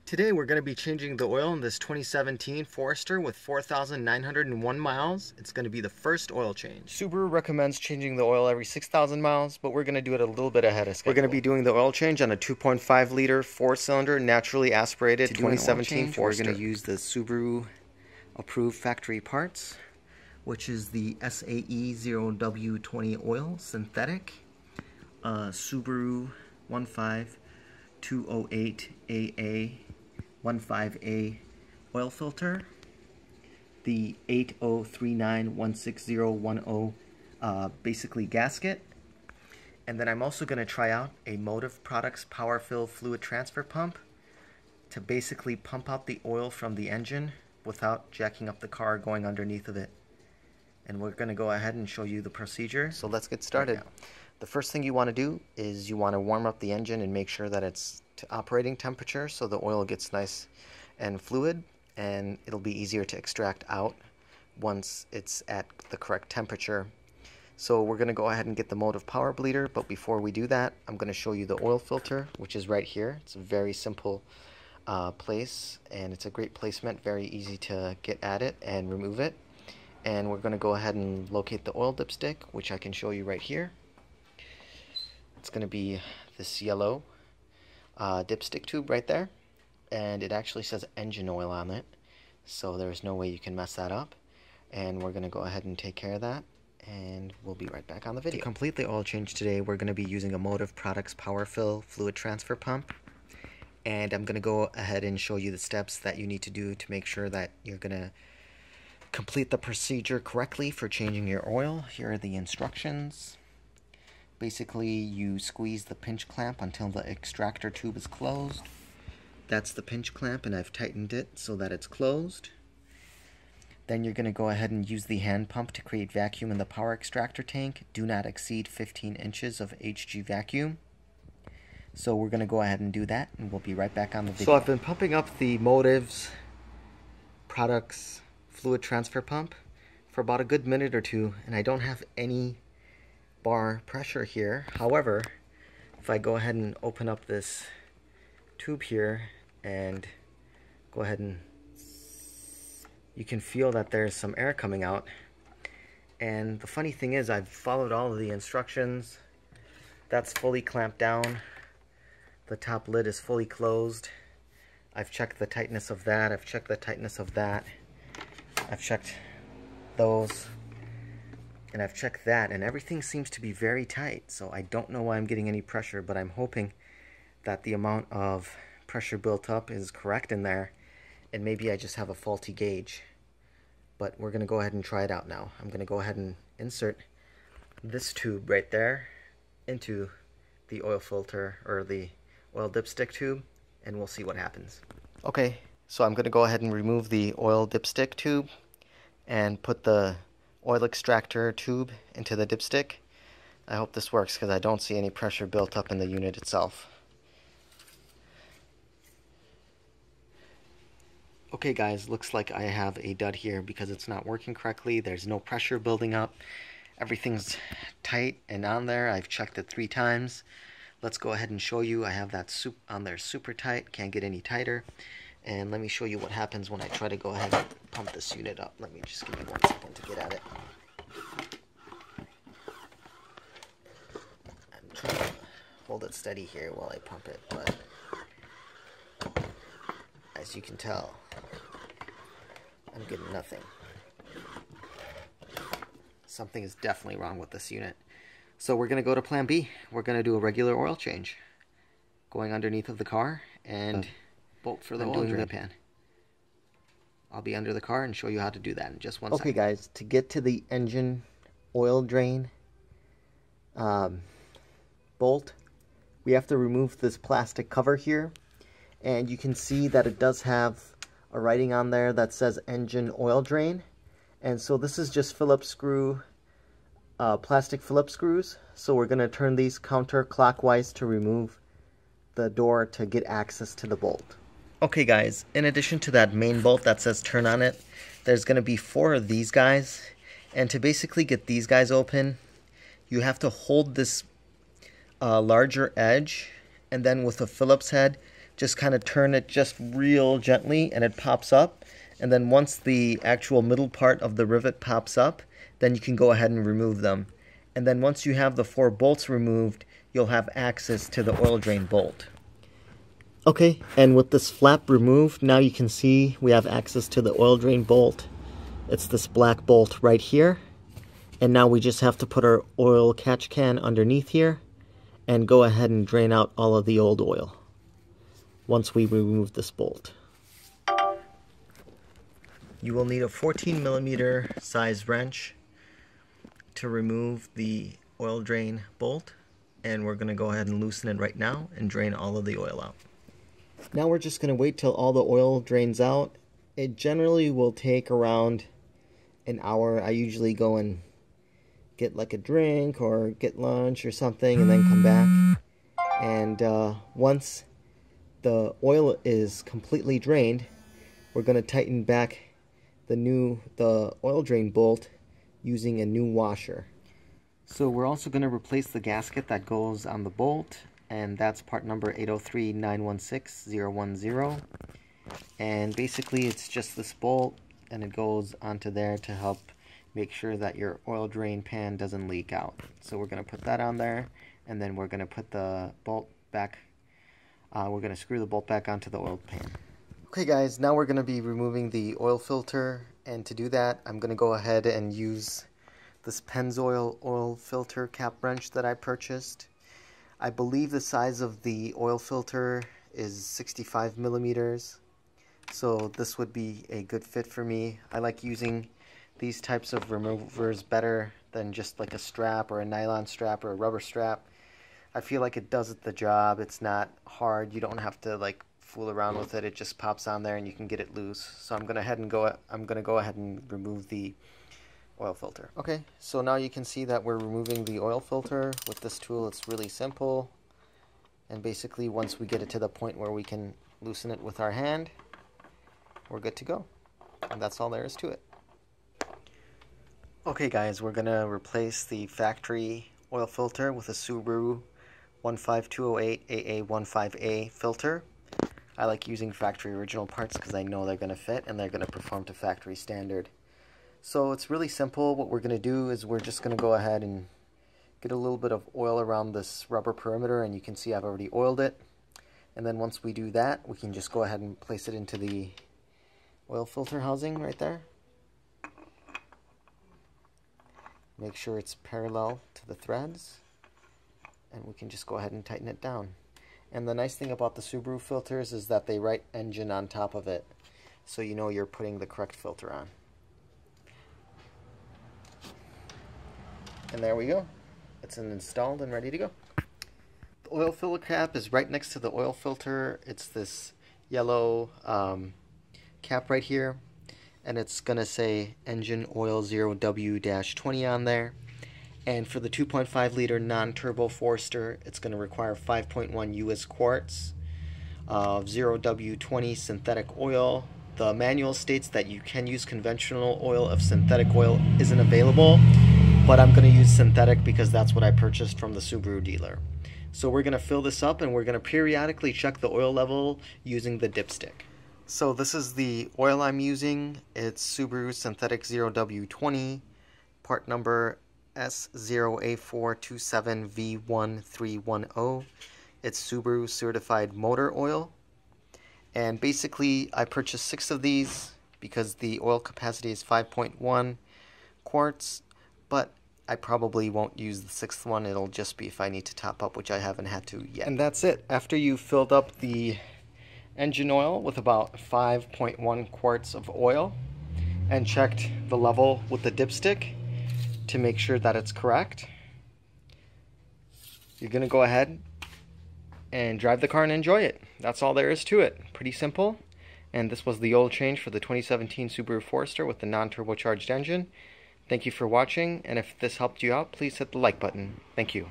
Today we're going to be changing the oil in this 2017 Forester with 4,901 miles. It's going to be the first oil change. Subaru recommends changing the oil every 6,000 miles, but we're going to do it a little bit ahead of schedule. We're going to be doing the oil change on a 2.5 liter 4-cylinder naturally aspirated 2017 Forester. We're going to use the Subaru approved factory parts, which is the SAE 0W20 oil synthetic, Subaru 15208AA 15A oil filter, the 803916010 basically gasket, and then I'm also going to try out a Motive Products Power Fill fluid transfer pump to basically pump out the oil from the engine without jacking up the car going underneath of it. And we're going to go ahead and show you the procedure. So let's get started. Right, the first thing you want to do is you want to warm up the engine and make sure that it's to operating temperature so the oil gets nice and fluid, and it'll be easier to extract out once it's at the correct temperature. So we're going to go ahead and get the Motive Power Bleeder, but before we do that, I'm going to show you the oil filter, which is right here. It's a very simple place, and it's a great placement, very easy to get at it and remove it. And we're going to go ahead and locate the oil dipstick, which I can show you right here. It's going to be this yellow dipstick tube right there, and it actually says engine oil on it, so there's no way you can mess that up. And we're going to go ahead and take care of that, and we'll be right back on the video. To complete the oil change today, we're going to be using a Motive Products Power Fill fluid transfer pump, and I'm going to go ahead and show you the steps that you need to do to make sure that you're going to complete the procedure correctly for changing your oil. Here are the instructions. Basically, you squeeze the pinch clamp until the extractor tube is closed. That's the pinch clamp, and I've tightened it so that it's closed. Then you're going to go ahead and use the hand pump to create vacuum in the power extractor tank. Do not exceed 15 inches of HG vacuum. So we're going to go ahead and do that, and we'll be right back on the video. So I've been pumping up the Motive's Products fluid transfer pump for about a good minute or two, and I don't have any bar pressure here. However, if I go ahead and open up this tube here and go ahead, and you can feel that there's some air coming out. And the funny thing is, I've followed all of the instructions. That's fully clamped down. The top lid is fully closed. I've checked the tightness of that. I've checked the tightness of that. I've checked those, and I've checked that, and everything seems to be very tight. So I don't know why I'm getting any pressure, but I'm hoping that the amount of pressure built up is correct in there, and maybe I just have a faulty gauge. But we're going to go ahead and try it out now. I'm going to go ahead and insert this tube right there into the oil filter, or the oil dipstick tube, and we'll see what happens. Okay, so I'm going to go ahead and remove the oil dipstick tube and put the oil extractor tube into the dipstick. I hope this works because I don't see any pressure built up in the unit itself. Okay guys, looks like I have a dud here because it's not working correctly. There's no pressure building up. Everything's tight and on there. I've checked it 3 times. Let's go ahead and show you. I have that on there super tight, can't get any tighter. And let me show you what happens when I try to go ahead and pump this unit up. Let me just give you 1 second to get at it. I'm trying to hold it steady here while I pump it, but as you can tell, I'm getting nothing. Something is definitely wrong with this unit. So we're going to go to plan B. We're going to do a regular oil change, going underneath of the car and bolt for the oil drain pan. I'll be under the car and show you how to do that in just 1 second. Okay guys, to get to the engine oil drain bolt, we have to remove this plastic cover here, and you can see that it does have a writing on there that says engine oil drain. And so this is just Phillips screw, plastic Phillips screws. So we're going to turn these counterclockwise to remove the door to get access to the bolt. Okay guys, in addition to that main bolt that says turn on it, there's going to be 4 of these guys, and to basically get these guys open, you have to hold this larger edge, and then with a Phillips head just kind of turn it just real gently and it pops up. And then once the actual middle part of the rivet pops up, then you can go ahead and remove them. And then once you have the 4 bolts removed, you'll have access to the oil drain bolt. Okay, and with this flap removed, now you can see we have access to the oil drain bolt. It's this black bolt right here. And now we just have to put our oil catch can underneath here and go ahead and drain out all of the old oil once we remove this bolt. You will need a 14mm size wrench to remove the oil drain bolt, and we're going to go ahead and loosen it right now and drain all of the oil out. Now we're just going to wait till all the oil drains out. It generally will take around an hour. I usually go and get like a drink or get lunch or something and then come back. And once the oil is completely drained, we're going to tighten back the oil drain bolt using a new washer. So we're also going to replace the gasket that goes on the bolt, and that's part number 803916010. And basically it's just this bolt, and it goes onto there to help make sure that your oil drain pan doesn't leak out. So we're going to put that on there, and then we're going to put the bolt back, we're going to screw the bolt back onto the oil pan. Okay guys, now we're going to be removing the oil filter, and to do that I'm going to go ahead and use this Pennzoil oil filter cap wrench that I purchased. I believe the size of the oil filter is 65mm, so this would be a good fit for me. I like using these types of removers better than just like a strap or a nylon strap or a rubber strap. I feel like it does the job. It's not hard. You don't have to like fool around with it. It just pops on there and you can get it loose. So I'm gonna go ahead and remove the oil filter. Okay, so now you can see that we're removing the oil filter with this tool. It's really simple, and basically once we get it to the point where we can loosen it with our hand, we're good to go. And that's all there is to it. Okay guys, we're gonna replace the factory oil filter with a Subaru 15208 AA15A filter. I like using factory original parts because I know they're going to fit and they're going to perform to factory standard. So it's really simple. What we're going to do is we're just going to go ahead and get a little bit of oil around this rubber perimeter, and you can see I've already oiled it. And then once we do that, we can just go ahead and place it into the oil filter housing right there. Make sure it's parallel to the threads, and we can just go ahead and tighten it down. And the nice thing about the Subaru filters is that they write engine on top of it, so you know you're putting the correct filter on. And there we go. It's installed and ready to go. The oil filter cap is right next to the oil filter. It's this yellow cap right here, and it's gonna say engine oil 0W-20 on there. And for the 2.5 liter non-turbo Forester, it's going to require 5.1 US quarts of 0W-20 synthetic oil. The manual states that you can use conventional oil if synthetic oil isn't available, but I'm going to use synthetic because that's what I purchased from the Subaru dealer. So we're going to fill this up, and we're going to periodically check the oil level using the dipstick. So this is the oil I'm using. It's Subaru synthetic 0W-20, part number S0A427V1310. It's Subaru certified motor oil, and basically I purchased 6 of these because the oil capacity is 5.1 quarts, but I probably won't use the 6th one. It'll just be if I need to top up, which I haven't had to yet. And that's it. After you've filled up the engine oil with about 5.1 quarts of oil and checked the level with the dipstick to make sure that it's correct, you're going to go ahead and drive the car and enjoy it. That's all there is to it. Pretty simple. And this was the oil change for the 2017 Subaru Forester with the non-turbocharged engine. Thank you for watching, and if this helped you out, please hit the like button. Thank you.